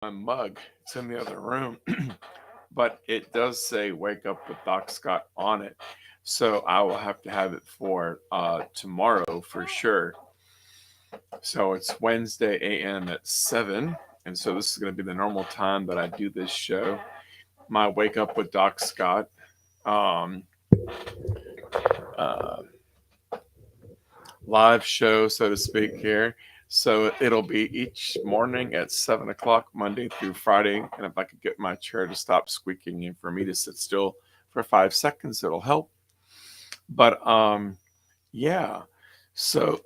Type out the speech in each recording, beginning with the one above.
my mug. It's in the other room, but it does say "Wake Up with Doc Scott" on it, so I will have to have it for tomorrow for sure. So it's Wednesday a.m. at 7, and so this is going to be the normal time that I do this show. My "Wake Up with Doc Scott" um, uh, live show, so to speak, here. So it'll be each morning at 7 o'clock, Monday through Friday. And if I could get my chair to stop squeaking and for me to sit still for 5 seconds, it'll help. But yeah. So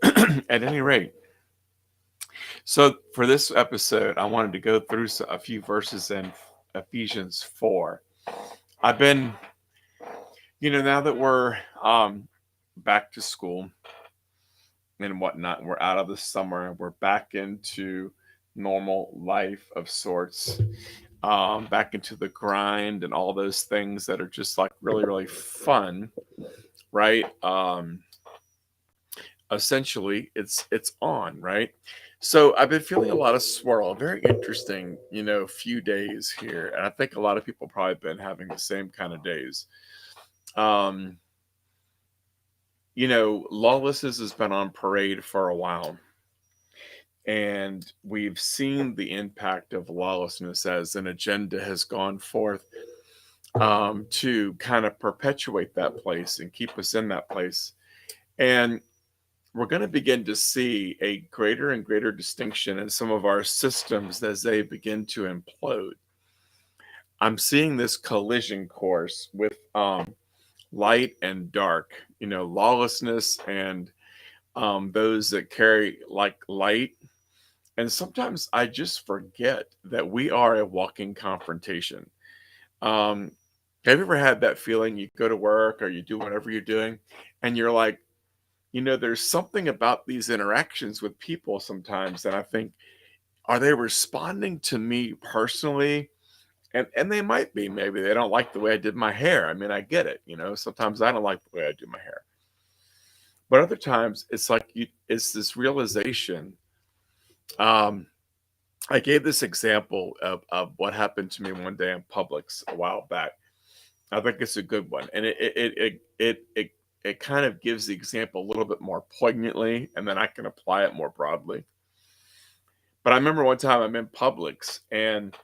at any rate, so for this episode, I wanted to go through a few verses in Ephesians 4. I've been, now that we're back to school, and whatnot. We're out of the summer. We're back into normal life of sorts, back into the grind and all those things that are just like really, really fun, right? Essentially, it's on, right? So I've been feeling a lot of swirl. Very interesting, few days here, and I think a lot of people probably been having the same kind of days. Um, lawlessness has been on parade for a while, and we've seen the impact of lawlessness as an agenda has gone forth to kind of perpetuate that place and keep us in that place. And we're going to begin to see a greater and greater distinction in some of our systems as they begin to implode. I'm seeing this collision course with light and dark, lawlessness and those that carry like light. And sometimes I just forget that we are a walking confrontation. Um, have you ever had that feeling you go to work or you do whatever you're doing and you're like, there's something about these interactions with people sometimes that I think, are they responding to me personally? And they might be, maybe they don't like the way I did my hair. I mean, I get it, sometimes I don't like the way I do my hair. But other times it's like it's this realization. Um, I gave this example of what happened to me one day in Publix a while back. I think it's a good one, and it kind of gives the example a little bit more poignantly, and then I can apply it more broadly. But I remember one time I'm in Publix, and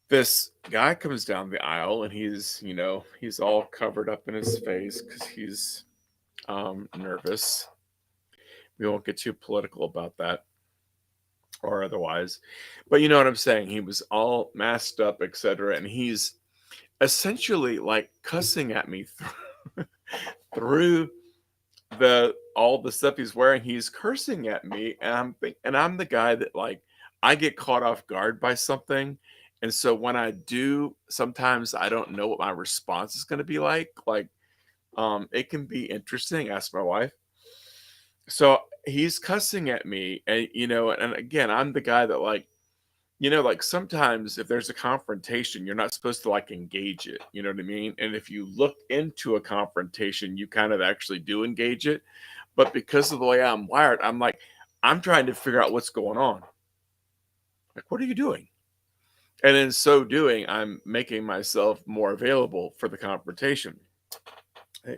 this guy comes down the aisle, and he's all covered up in his face because he's nervous. We won't get too political about that or otherwise, but you know what I'm saying. He was all masked up, etc., and he's essentially like cussing at me through the all the stuff he's wearing. He's cursing at me, and I'm the guy that, like, I get caught off guard by something, and so when I do, sometimes I don't know what my response is going to be like. It can be interesting. Ask my wife. So he's cussing at me, and and again, I'm the guy that, like sometimes if there's a confrontation, you're not supposed to like engage it. You know what I mean? And if you look into a confrontation, you kind of actually do engage it. But because of the way I'm wired, I'm like, I'm trying to figure out what's going on. Like, what are you doing? And in so doing, I'm making myself more available for the confrontation.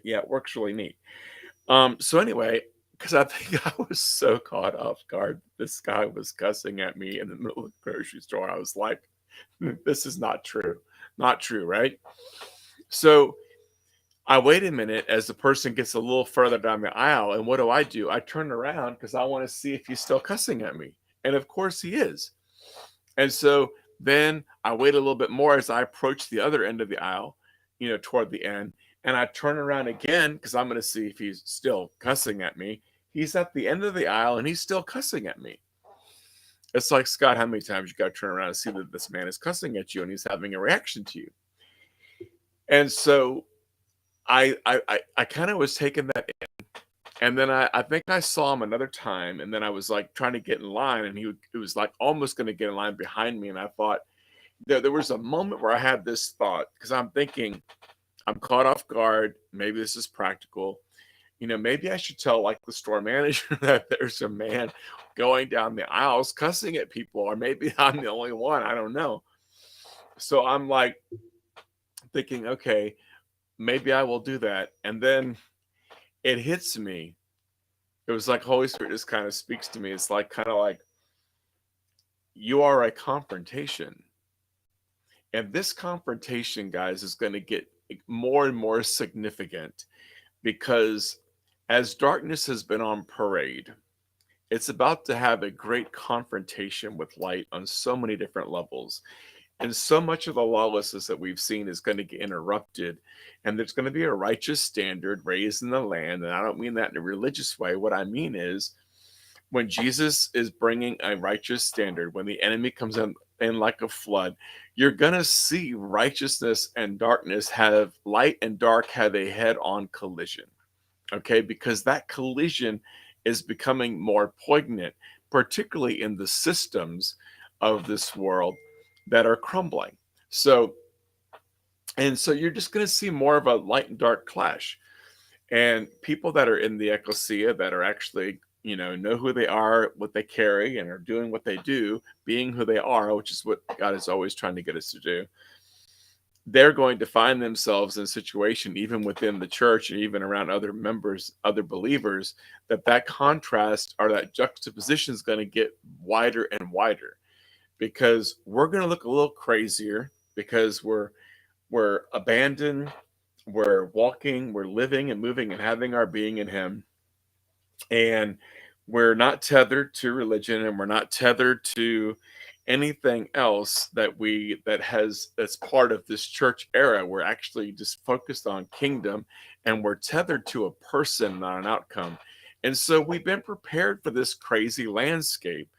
Yeah, it works really neat. So anyway, because I think I was so caught off guard, this guy was cussing at me in the middle of the grocery store. I was like, this is not true. Not true, right? So I wait a minute as the person gets a little further down the aisle. And what do? I turn around because I want to see if he's still cussing at me. And of course he is. And so then I wait a little bit more as I approach the other end of the aisle, toward the end. And I turn around again because I'm going to see if he's still cussing at me. He's at the end of the aisle and he's still cussing at me. It's like, Scott, how many times you got to turn around and see that this man is cussing at you and he's having a reaction to you? And so I kind of was taking that in. And then I think I saw him another time, and then I was like trying to get in line, and it was like almost going to get in line behind me. And I thought there was a moment where I had this thought because I'm thinking I'm caught off guard. Maybe this is practical. maybe I should tell like the store manager that there's a man going down the aisles cussing at people, or maybe I'm the only one. I don't know. So I'm like thinking, okay, maybe I will do that. And then it hits me. It was like Holy Spirit just kind of speaks to me. It's like kind of like you are a confrontation. And this confrontation, guys, is going to get more and more significant because as darkness has been on parade, it's about to have a great confrontation with light on so many different levels. And so much of the lawlessness that we've seen is going to get interrupted. And there's going to be a righteous standard raised in the land. And I don't mean that in a religious way. What I mean is when Jesus is bringing a righteous standard, when the enemy comes in like a flood, you're going to see righteousness and darkness have light and dark have a head on collision. Okay, because that collision is becoming more poignant, particularly in the systems of this world that are crumbling. So, and so you're just going to see more of a light and dark clash. And people that are in the ecclesia that are actually, know who they are, what they carry, and are doing what they do, being who they are, which is what God is always trying to get us to do, they're going to find themselves in a situation, even within the church and even around other members, other believers, that contrast or that juxtaposition is going to get wider and wider because we're going to look a little crazier because we're abandoned, we're walking, we're living and moving and having our being in Him, and we're not tethered to religion, and we're not tethered to anything else that's part of this church era. We're actually just focused on kingdom, and we're tethered to a person, not an outcome. And so we've been prepared for this crazy landscape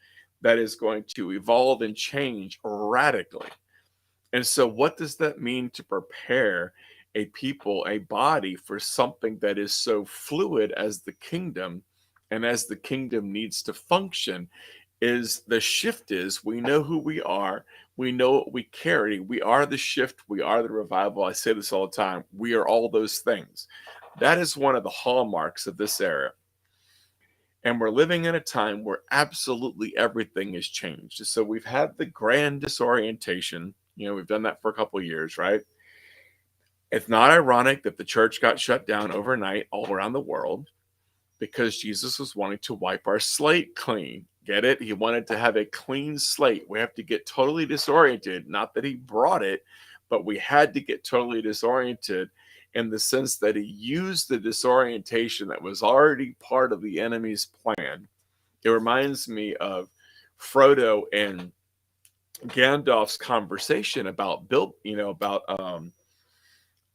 that is going to evolve and change radically. And so what does that mean to prepare a people, a body, for something that is so fluid as the kingdom, and as the kingdom needs to function? Is the shift is we know who we are, we know what we carry, we are the shift, we are the revival. I say this all the time, we are all those things. That is one of the hallmarks of this era. And we're living in a time where absolutely everything has changed. So we've had the grand disorientation. We've done that for a couple of years, right? It's not ironic that the church got shut down overnight all around the world because Jesus was wanting to wipe our slate clean. Get it? He wanted to have a clean slate. We have to get totally disoriented. Not that he brought it, but we had to get totally disoriented in the sense that he used the disorientation that was already part of the enemy's plan. It reminds me of Frodo and Gandalf's conversation about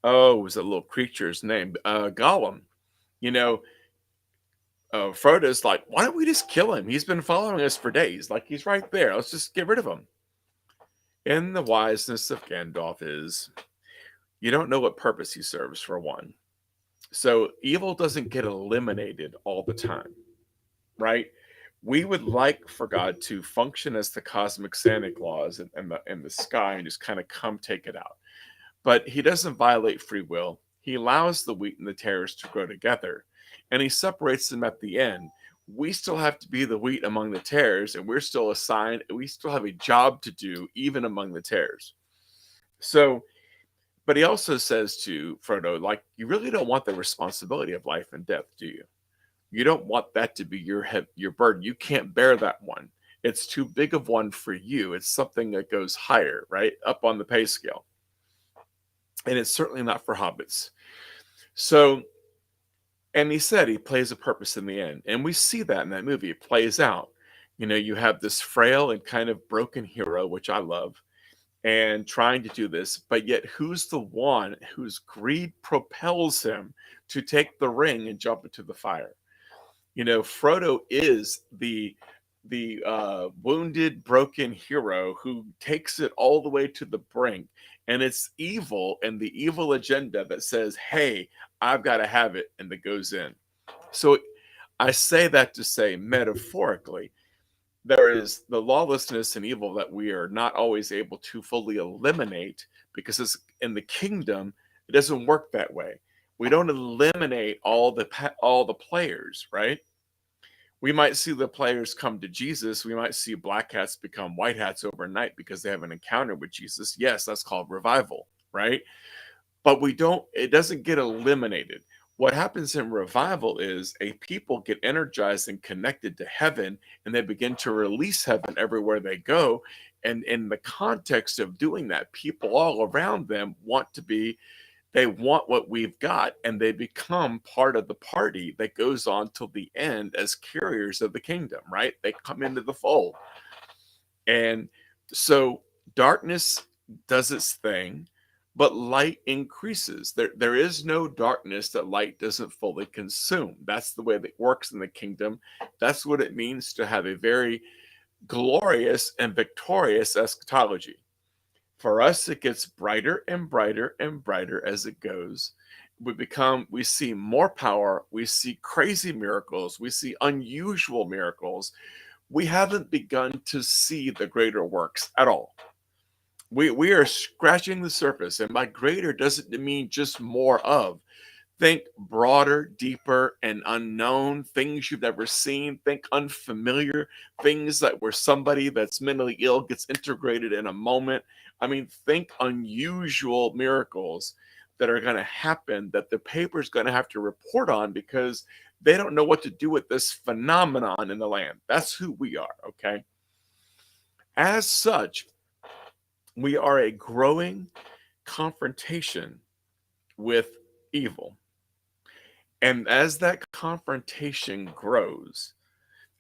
was a little creature's name? Gollum. You know, Frodo's like, why don't we just kill him? He's been following us for days. Like, he's right there. Let's just get rid of him. And the wiseness of Gandalf is you don't know what purpose he serves, for one. So evil doesn't get eliminated all the time, right? We would like for God to function as the cosmic Santa Claus in the sky and just kind of come take it out. But he doesn't violate free will. He allows the wheat and the tares to grow together, and he separates them at the end. We still have to be the wheat among the tares, and we still have a job to do even among the tares. So, but he also says to Frodo, like, you really don't want the responsibility of life and death, do you? You don't want that to be your burden. You can't bear that one. It's too big of one for you. It's something that goes higher, right? Up on the pay scale. And it's certainly not for hobbits. So, and he said he plays a purpose in the end. And we see that in that movie. It plays out. You have this frail and kind of broken hero, which I love, and trying to do this, but yet who's the one whose greed propels him to take the ring and jump into the fire? Frodo is the wounded, broken hero who takes it all the way to the brink, and it's evil and the evil agenda that says, "Hey, I've got to have it," and that goes in. So I say that to say, metaphorically, there is the lawlessness and evil that we are not always able to fully eliminate because it's in the kingdom. It doesn't work that way. We don't eliminate all the players, right? We might see the players come to Jesus. We might see black hats become white hats overnight because they have an encounter with Jesus. Yes, that's called revival, right? But it doesn't get eliminated. What happens in revival is a people get energized and connected to heaven, and they begin to release heaven everywhere they go. And in the context of doing that, people all around them they want what we've got, and they become part of the party that goes on till the end as carriers of the kingdom, right? They come into the fold. And so darkness does its thing, but light increases. There is no darkness that light doesn't fully consume. That's the way that it works in the kingdom. That's what it means to have a very glorious and victorious eschatology. For us, it gets brighter and brighter and brighter as it goes. We see more power, we see crazy miracles, we see unusual miracles. We haven't begun to see the greater works at all. We are scratching the surface, and by greater doesn't mean just more of. Think broader, deeper, and unknown, things you've never seen. Think unfamiliar, things that where somebody that's mentally ill gets integrated in a moment. I mean, think unusual miracles that are going to happen that the paper's going to have to report on because they don't know what to do with this phenomenon in the land. That's who we are, okay? As such, we are a growing confrontation with evil. And as that confrontation grows,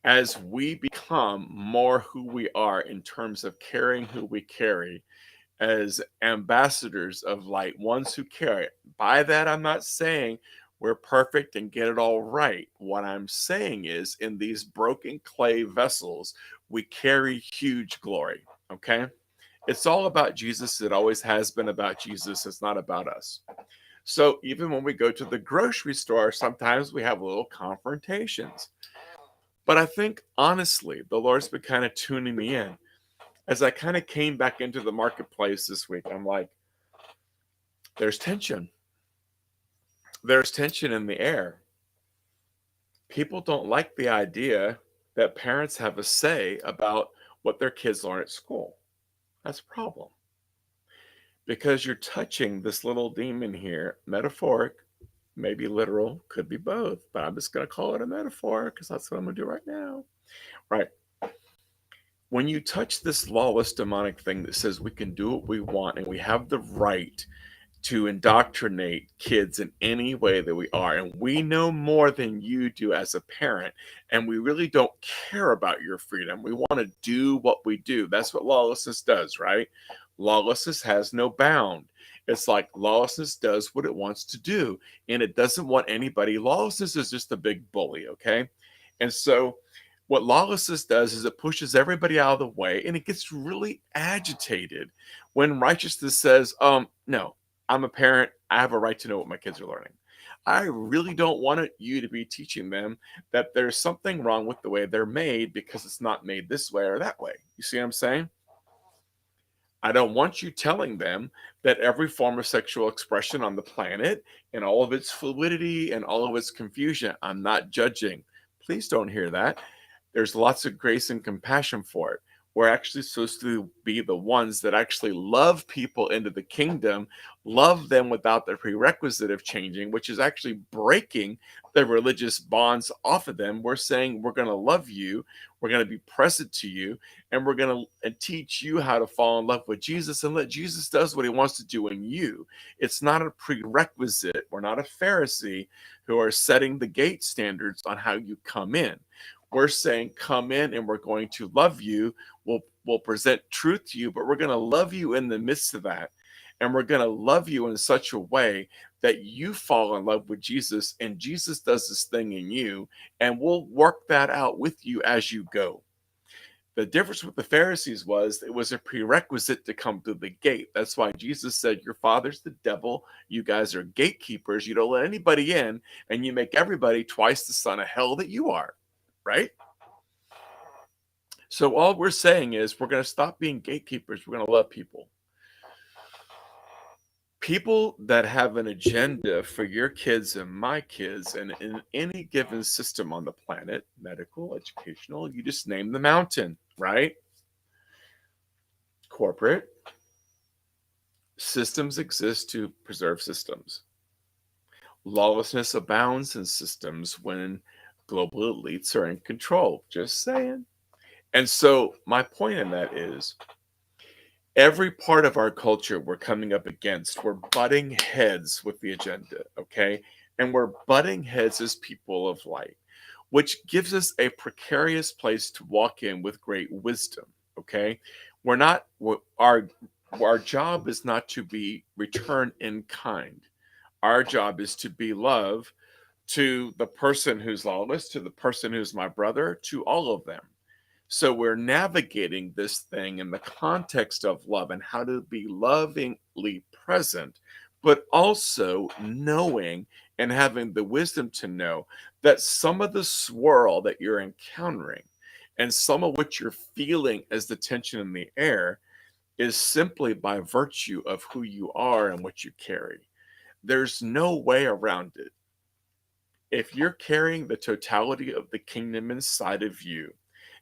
as we become more who we are in terms of carrying who we carry as ambassadors of light, ones who carry it. By that, I'm not saying we're perfect and get it all right. What I'm saying is, in these broken clay vessels, we carry huge glory. Okay? It's all about Jesus. It always has been about Jesus. It's not about us. So even when we go to the grocery store, sometimes we have little confrontations. But I think honestly, the Lord's been kind of tuning me in. As I kind of came back into the marketplace this week, I'm like, there's tension. There's tension in the air. People don't like the idea that parents have a say about what their kids learn at school. That's a problem. Because you're touching this little demon here, metaphoric, maybe literal, could be both, but I'm just going to call it a metaphor because that's what I'm going to do right now. Right. When you touch this lawless demonic thing that says we can do what we want and we have the right to indoctrinate kids in any way that we are, and we know more than you do as a parent, and we really don't care about your freedom. We want to do what we do. That's what lawlessness does, right? Lawlessness has no bound. It's like lawlessness does what it wants to do, and it doesn't want anybody. Lawlessness is just a big bully, okay? And so what lawlessness does is it pushes everybody out of the way, and it gets really agitated when righteousness says, no, I'm a parent. I have a right to know what my kids are learning. I really don't want you to be teaching them that there's something wrong with the way they're made because it's not made this way or that way. You see what I'm saying? I don't want you telling them that every form of sexual expression on the planet and all of its fluidity and all of its confusion, I'm not judging. Please don't hear that. There's lots of grace and compassion for it. We're actually supposed to be the ones that actually love people into the kingdom, love them without the prerequisite of changing, which is actually breaking the religious bonds off of them. We're saying we're going to love you, we're going to be present to you, and we're going to teach you how to fall in love with Jesus and let Jesus does what he wants to do in you. It's not a prerequisite. We're not a Pharisee who are setting the gate standards on how you come in. We're saying, come in and we're going to love you. We'll present truth to you, but we're going to love you in the midst of that. And we're going to love you in such a way that you fall in love with Jesus and Jesus does this thing in you. And we'll work that out with you as you go. The difference with the Pharisees was it was a prerequisite to come through the gate. That's why Jesus said, your father's the devil. You guys are gatekeepers. You don't let anybody in, and you make everybody twice the son of hell that you are. Right? So all we're saying is we're going to stop being gatekeepers. We're going to love people. People that have an agenda for your kids and my kids and in any given system on the planet, medical, educational, you just name the mountain, right? Corporate systems exist to preserve systems. Lawlessness abounds in systems when global elites are in control. Just saying. And so, my point in that is every part of our culture we're coming up against, we're butting heads with the agenda, okay? And we're butting heads as people of light, which gives us a precarious place to walk in with great wisdom, okay? We're not, our job is not to be return in kind. Our job is to be love to the person who's lawless, to the person who's my brother, to all of them. So we're navigating this thing in the context of love and how to be lovingly present, but also knowing and having the wisdom to know that some of the swirl that you're encountering and some of what you're feeling as the tension in the air is simply by virtue of who you are and what you carry. There's no way around it. If you're carrying the totality of the kingdom inside of you,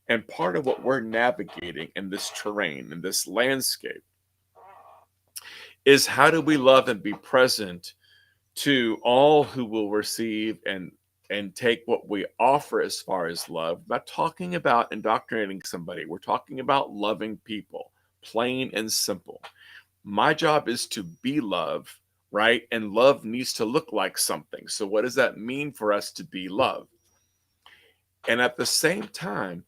and part of what we're navigating in this terrain, in this landscape, is how do we love and be present to all who will receive and take what we offer as far as love. I'm not talking about indoctrinating somebody. We're talking about loving people, plain and simple. My job is to be love, right? And love needs to look like something. So what does that mean for us to be love? And at the same time,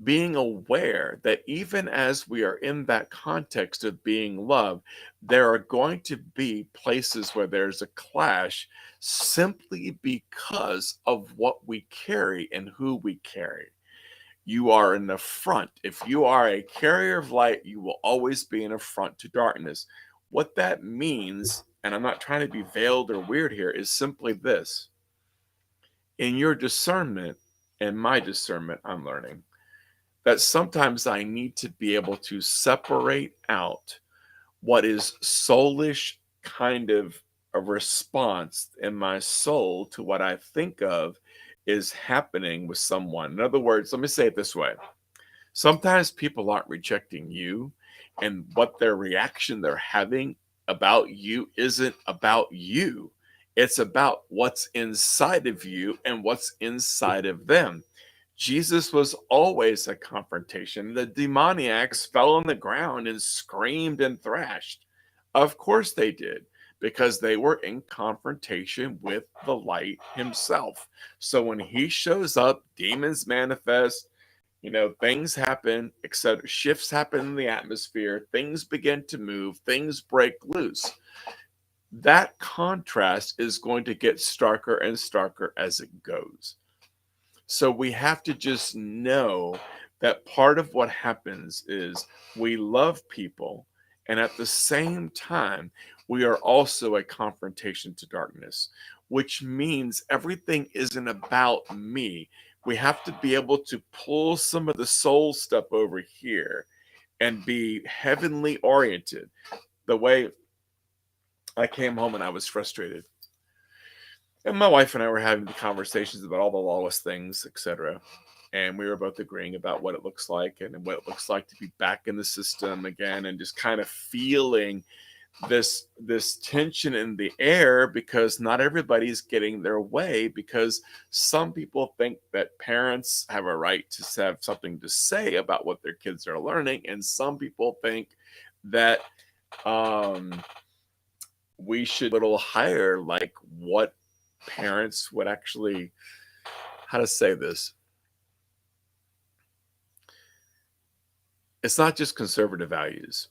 being aware that even as we are in that context of being loved, there are going to be places where there's a clash simply because of what we carry and who we carry. You are an affront. If you are a carrier of light, you will always be an affront to darkness. What that means, and I'm not trying to be veiled or weird here, is simply this. In your discernment and my discernment, I'm learning that sometimes I need to be able to separate out what is soulish kind of a response in my soul to what I think of is happening with someone. In other words, let me say it this way. Sometimes people aren't rejecting you, and what their reaction they're having about you isn't about you. It's about what's inside of you and what's inside of them. Jesus was always a confrontation. The demoniacs fell on the ground and screamed and thrashed. Of course they did, because they were in confrontation with the light himself. So when he shows up, demons manifest, things happen, etc. Shifts happen in the atmosphere, things begin to move, things break loose. That contrast is going to get starker and starker as it goes. So we have to just know that part of what happens is we love people, and at the same time, we are also a confrontation to darkness, which means everything isn't about me. We have to be able to pull some of the soul stuff over here and be heavenly oriented. The way I came home and I was frustrated. And my wife and I were having the conversations about all the lawless things, etc. And we were both agreeing about what it looks like and what it looks like to be back in the system again, and just kind of feeling this tension in the air because not everybody's getting their way, because some people think that parents have a right to have something to say about what their kids are learning, and some people think that we should a little higher, like what parents would actually, how to say this, it's not just conservative values,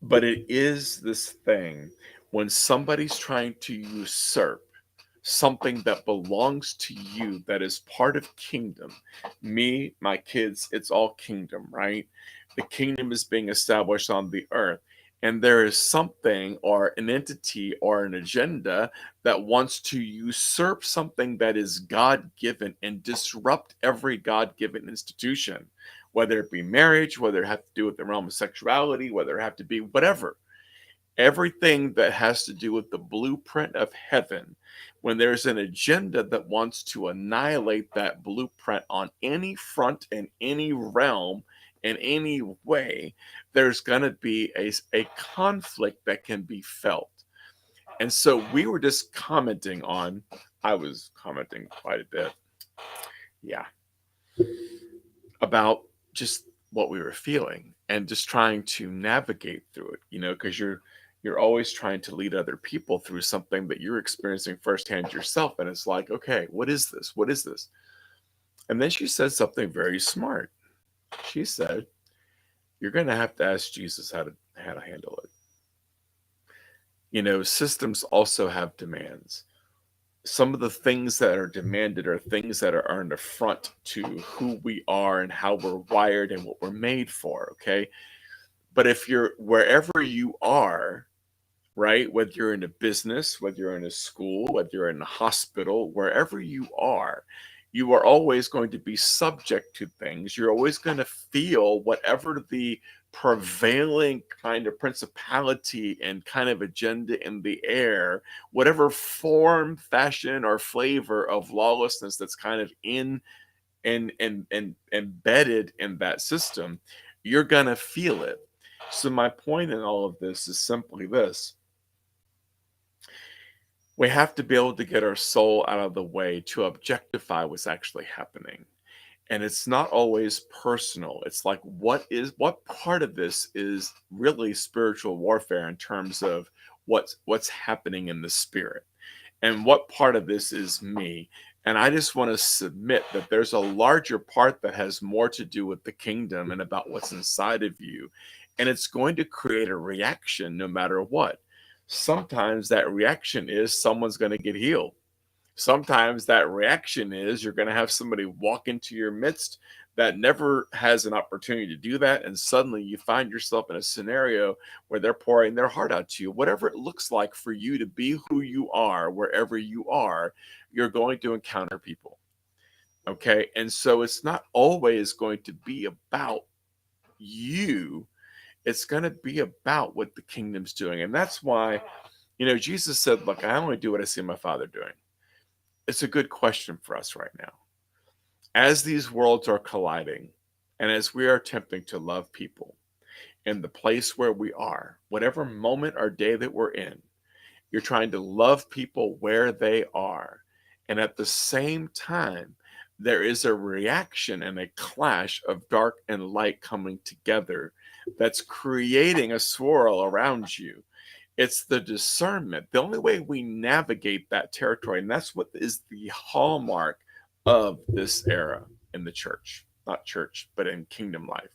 but it is this thing when somebody's trying to usurp something that belongs to you, that is part of kingdom. Me, my kids, it's all kingdom, right? The kingdom is being established on the earth, and there is something or an entity or an agenda that wants to usurp something that is God-given and disrupt every God-given institution, whether it be marriage, whether it have to do with the realm of sexuality, whether it have to be whatever. Everything that has to do with the blueprint of heaven, when there's an agenda that wants to annihilate that blueprint on any front, in any realm, in any way, there's going to be a conflict that can be felt. And so we were just commenting on, I was commenting quite a bit, yeah, about just what we were feeling and just trying to navigate through it, because you're always trying to lead other people through something that you're experiencing firsthand yourself. And it's like, okay, what is this? What is this? And then she said something very smart. She said, you're going to have to ask Jesus how to handle it. Systems also have demands. Some of the things that are demanded are things that are an affront to who we are and how we're wired and what we're made for. Okay. But if you're wherever you are, right, whether you're in a business, whether you're in a school, whether you're in a hospital, wherever you are always going to be subject to things. You're always going to feel whatever the prevailing kind of principality and kind of agenda in the air, whatever form, fashion, or flavor of lawlessness that's kind of in and embedded in that system, you're going to feel it. So my point in all of this is simply this: we have to be able to get our soul out of the way to objectify what's actually happening. And it's not always personal. It's like, what part of this is really spiritual warfare in terms of what's happening in the spirit, and what part of this is me. And I just want to submit that there's a larger part that has more to do with the kingdom and about what's inside of you. And it's going to create a reaction no matter what. Sometimes that reaction is someone's going to get healed. Sometimes that reaction is you're going to have somebody walk into your midst that never has an opportunity to do that. And suddenly you find yourself in a scenario where they're pouring their heart out to you. Whatever it looks like for you to be who you are, wherever you are, you're going to encounter people. Okay. And so it's not always going to be about you. It's going to be about what the kingdom's doing. And that's why, Jesus said, look, I only do what I see my Father doing. It's a good question for us right now. As these worlds are colliding, and as we are attempting to love people in the place where we are, whatever moment or day that we're in, you're trying to love people where they are. And at the same time, there is a reaction and a clash of dark and light coming together that's creating a swirl around you. It's the discernment. The only way we navigate that territory, and that's what is the hallmark of this era in the church, not church, but in kingdom life.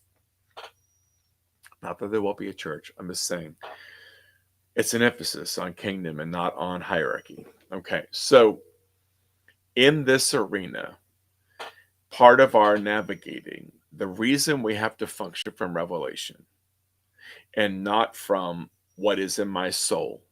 Not that there won't be a church. I'm just saying it's an emphasis on kingdom and not on hierarchy. Okay. So in this arena, part of our navigating, the reason we have to function from revelation and not from what is in my soul.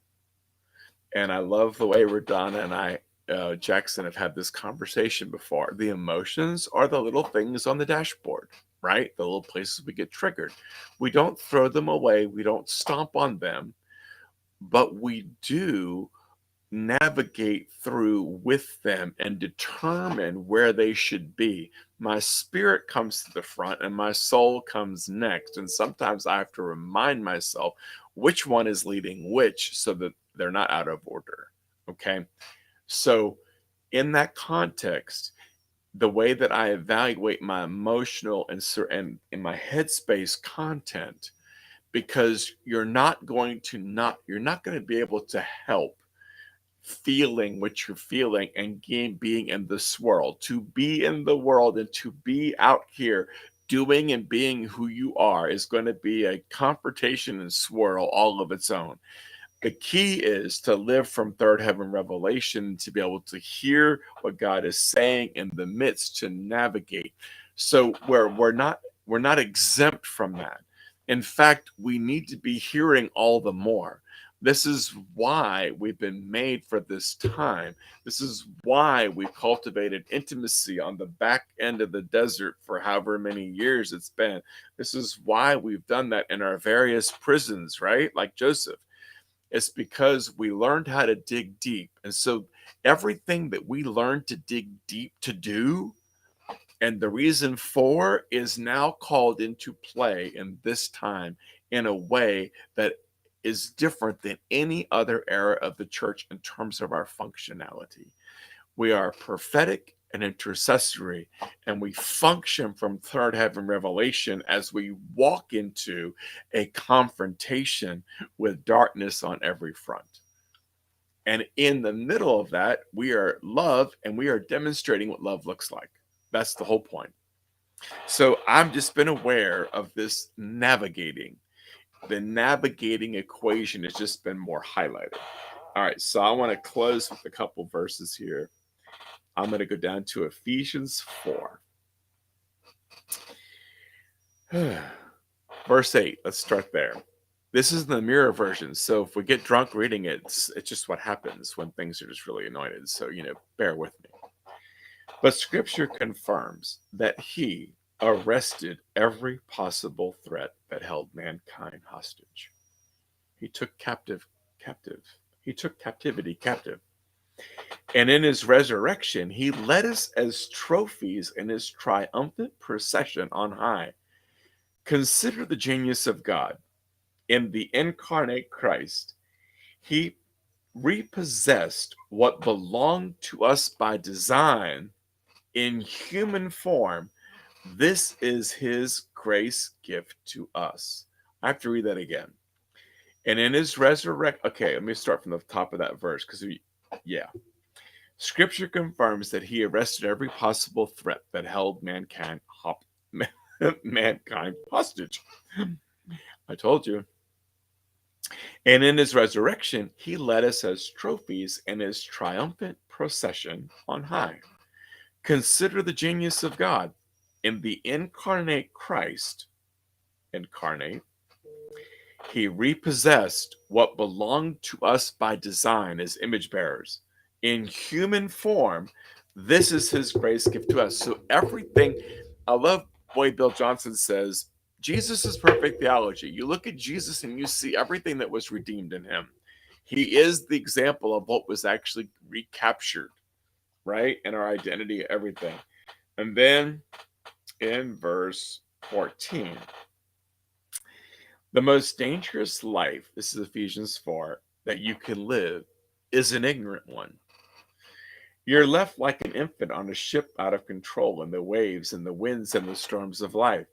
And I love the way Radonna and Jackson, have had this conversation before. The emotions are the little things on the dashboard, right? The little places we get triggered. We don't throw them away. We don't stomp on them, but we do navigate through with them and determine where they should be. My spirit comes to the front and my soul comes next. And sometimes I have to remind myself which one is leading which so that they're not out of order. Okay. So, in that context, the way that I evaluate my emotional and in my headspace content, because you're not going to be able to help feeling what you're feeling and being in this world. To be in the world and to be out here doing and being who you are is going to be a confrontation and swirl all of its own. The key is to live from third heaven revelation, to be able to hear what God is saying in the midst, to navigate. So we're not exempt from that. In fact, we need to be hearing all the more. This is why we've been made for this time. This is why we cultivated intimacy on the back end of the desert for however many years it's been. This is why we've done that in our various prisons, right? Like Joseph. It's because we learned how to dig deep. And so everything that we learned to dig deep to do, and the reason for, is now called into play in this time in a way that is different than any other era of the church in terms of our functionality. We are prophetic and intercessory, and we function from third heaven revelation as we walk into a confrontation with darkness on every front. And in the middle of that, we are love, and we are demonstrating what love looks like. That's the whole point. So I've just been aware of this navigating. The navigating equation has just been more highlighted. All right, so I want to close with a couple verses here. I'm going to go down to Ephesians 4. Verse 8. Let's start there. This is the mirror version. So if we get drunk reading it, it's just what happens when things are just really anointed. So, bear with me. But scripture confirms that he arrested every possible threat that held mankind hostage. He took captive. He took captivity captive. And in his resurrection, he led us as trophies in his triumphant procession on high. Consider the genius of God. In the incarnate Christ, he repossessed what belonged to us by design in human form. This is his grace gift to us. I have to read that again. And in his resurrection, okay, let me start from the top of that verse because Scripture confirms that he arrested every possible threat that held mankind hostage. I told you. And in his resurrection, he led us as trophies in his triumphant procession on high. Consider the genius of God. In the incarnate Christ, he repossessed what belonged to us by design as image bearers. In human form, this is his grace gift to us. So everything, I love the way Bill Johnson says, Jesus is perfect theology. You look at Jesus and you see everything that was redeemed in him. He is the example of what was actually recaptured, right? And our identity, everything. And then in verse 14, the most dangerous life, this is Ephesians 4, that you can live is an ignorant one. You're left like an infant on a ship out of control in the waves and the winds and the storms of life.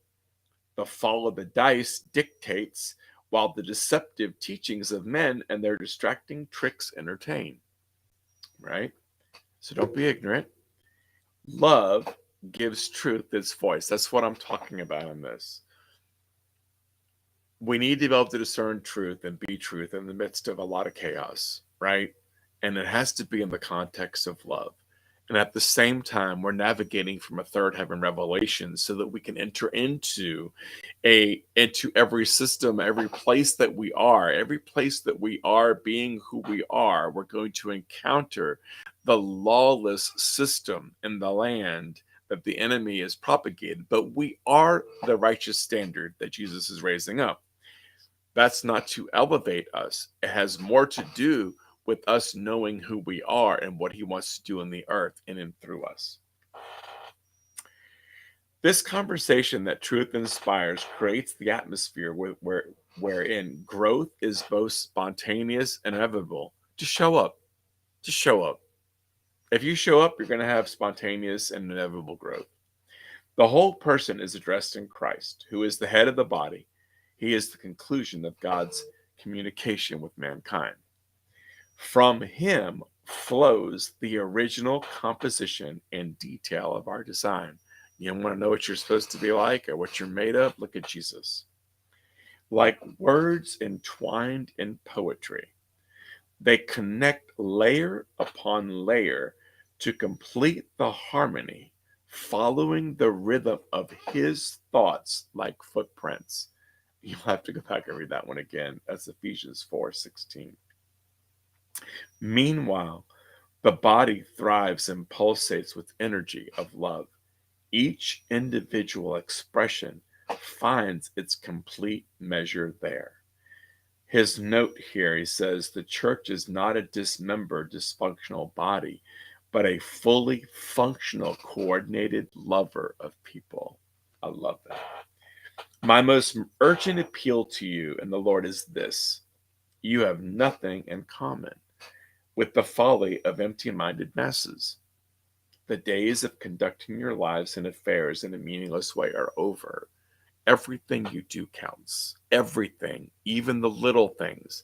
The fall of the dice dictates while the deceptive teachings of men and their distracting tricks entertain. Right? So don't be ignorant. Love gives truth its voice. That's what I'm talking about in this. We need to be able to discern truth and be truth in the midst of a lot of chaos, right? And it has to be in the context of love. And at the same time, we're navigating from a third heaven revelation so that we can enter into every system, every place that we are being who we are. We're going to encounter the lawless system in the land that the enemy is propagated, but we are the righteous standard that Jesus is raising up. That's not to elevate us. It has more to do with us knowing who we are and what he wants to do in the earth in and through us. This conversation that truth inspires creates the atmosphere wherein growth is both spontaneous and inevitable. Just show up. Just show up. If you show up, you're going to have spontaneous and inevitable growth. The whole person is addressed in Christ, who is the head of the body. He is the conclusion of God's communication with mankind. From him flows the original composition and detail of our design. You want to know what you're supposed to be like or what you're made of? Look at Jesus. Like words entwined in poetry, they connect layer upon layer to complete the harmony, following the rhythm of his thoughts like footprints. You'll have to go back and read that one again. That's Ephesians 4:16. Meanwhile, the body thrives and pulsates with energy of love. Each individual expression finds its complete measure there. His note here, he says, the church is not a dismembered, dysfunctional body, but a fully functional, coordinated lover of people. I love that. My most urgent appeal to you and the Lord is this: you have nothing in common with the folly of empty minded masses. The days of conducting your lives and affairs in a meaningless way are over. Everything you do counts. Everything, even the little things.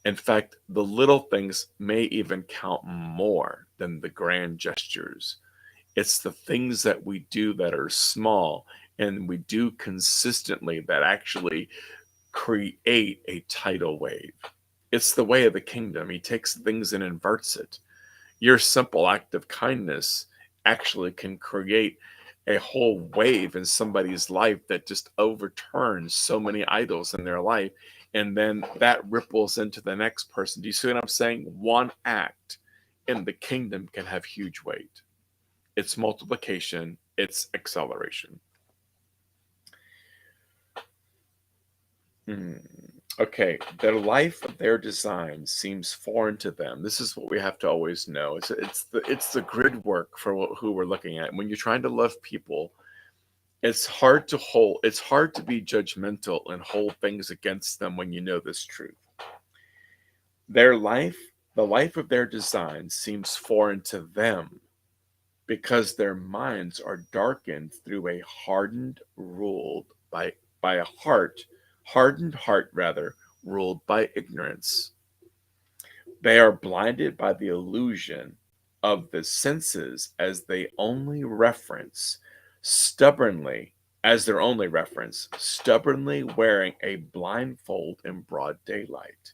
In fact, the little things may even count more than the grand gestures. It's the things that we do that are small and we do consistently that actually create a tidal wave. It's the way of the kingdom. He takes things and inverts it. Your simple act of kindness actually can create a whole wave in somebody's life that just overturns so many idols in their life. And then that ripples into the next person. Do you see what I'm saying? One act in the kingdom can have huge weight. It's multiplication, it's acceleration. Hmm. Okay, the life of their design seems foreign to them. This is what we have to always know. It's the grid work for who we're looking at. When you're trying to love people, it's hard to be judgmental and hold things against them when you know this truth. Their life, the life of their design seems foreign to them because their minds are darkened through a by a hardened heart rather, ruled by ignorance. They are blinded by the illusion of the senses as their only reference, stubbornly wearing a blindfold in broad daylight.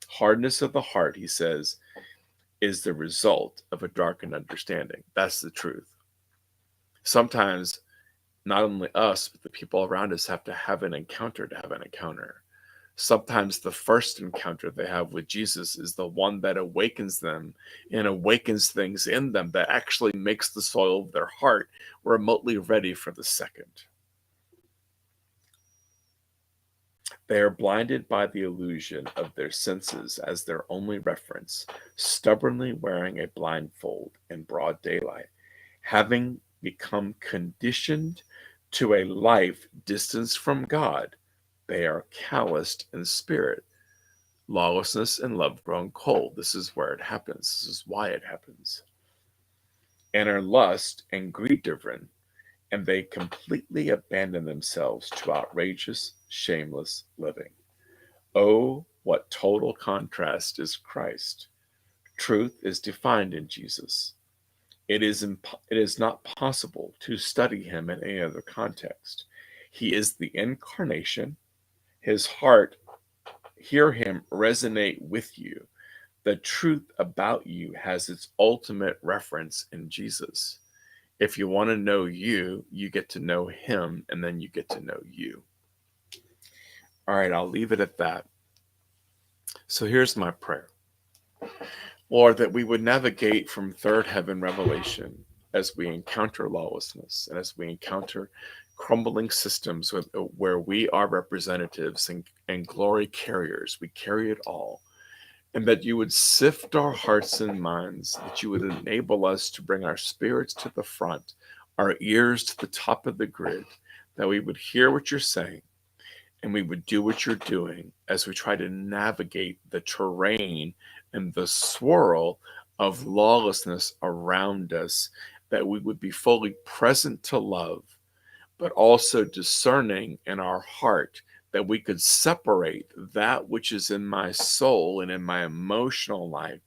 Hardness of the heart, he says, is the result of a darkened understanding. That's the truth. Sometimes not only us, but the people around us have to have an encounter to have an encounter. Sometimes the first encounter they have with Jesus is the one that awakens them and awakens things in them that actually makes the soil of their heart remotely ready for the second. They are blinded by the illusion of their senses as their only reference, stubbornly wearing a blindfold in broad daylight, having become conditioned to a life distanced from God. They are calloused in spirit, lawlessness and love grown cold. This is where it happens. This is why it happens. And are lust and greed driven, and they completely abandon themselves to outrageous, shameless living. Oh, what total contrast is Christ! Truth is defined in Jesus. It is not possible to study him in any other context. He is the incarnation. His heart, hear him resonate with you. The truth about you has its ultimate reference in Jesus. If you want to know you, you get to know him, and then you get to know you. All right, I'll leave it at that. So here's my prayer: Lord, that we would navigate from third heaven revelation as we encounter lawlessness and as we encounter crumbling systems where we are representatives and glory carriers. We carry it all. And that you would sift our hearts and minds, that you would enable us to bring our spirits to the front, our ears to the top of the grid, that we would hear what you're saying and we would do what you're doing as we try to navigate the terrain and the swirl of lawlessness around us, that we would be fully present to love, but also discerning in our heart, that we could separate that which is in my soul and in my emotional life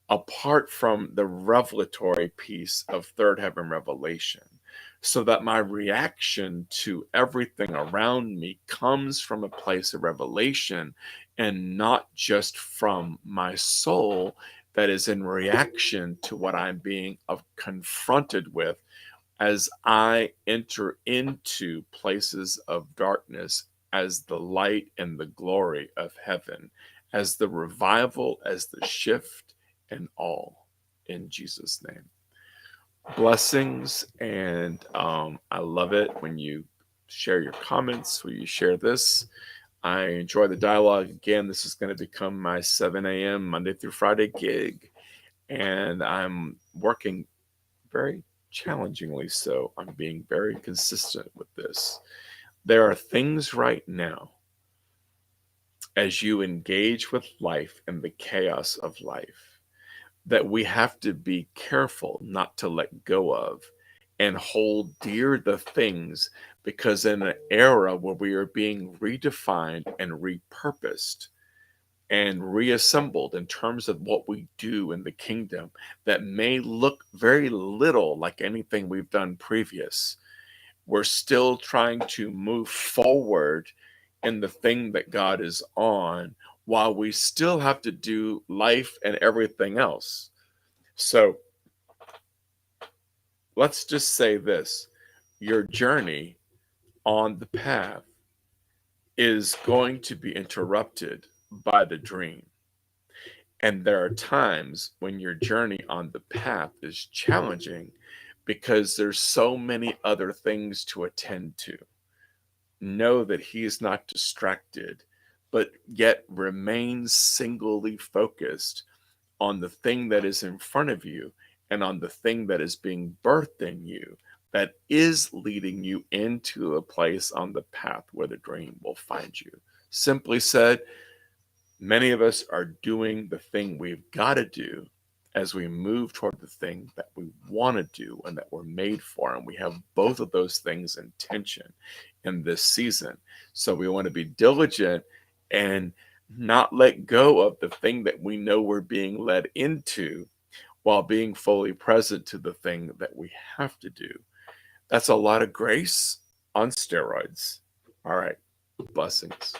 apart from the revelatory piece of third heaven revelation, so that my reaction to everything around me comes from a place of revelation and not just from my soul that is in reaction to what I'm being confronted with as I enter into places of darkness as the light and the glory of heaven, as the revival, as the shift, and all in Jesus' name. Blessings, and I love it when you share your comments, when you share this. I enjoy the dialogue. Again, this is going to become my 7 a.m. Monday through Friday gig, and I'm working very challengingly so. I'm being very consistent with this. There are things right now as you engage with life and the chaos of life that we have to be careful not to let go of and hold dear the things, because in an era where we are being redefined and repurposed and reassembled in terms of what we do in the kingdom that may look very little like anything we've done previous, we're still trying to move forward in the thing that God is on while we still have to do life and everything else. So let's just say this: your journey on the path is going to be interrupted by the dream. And there are times when your journey on the path is challenging because there's so many other things to attend to. Know that he is not distracted, but yet remains singly focused on the thing that is in front of you and on the thing that is being birthed in you, that is leading you into a place on the path where the dream will find you. Simply said, many of us are doing the thing we've got to do as we move toward the thing that we want to do and that we're made for. And we have both of those things in tension in this season. So we want to be diligent and not let go of the thing that we know we're being led into while being fully present to the thing that we have to do. That's a lot of grace on steroids. All right. Blessings.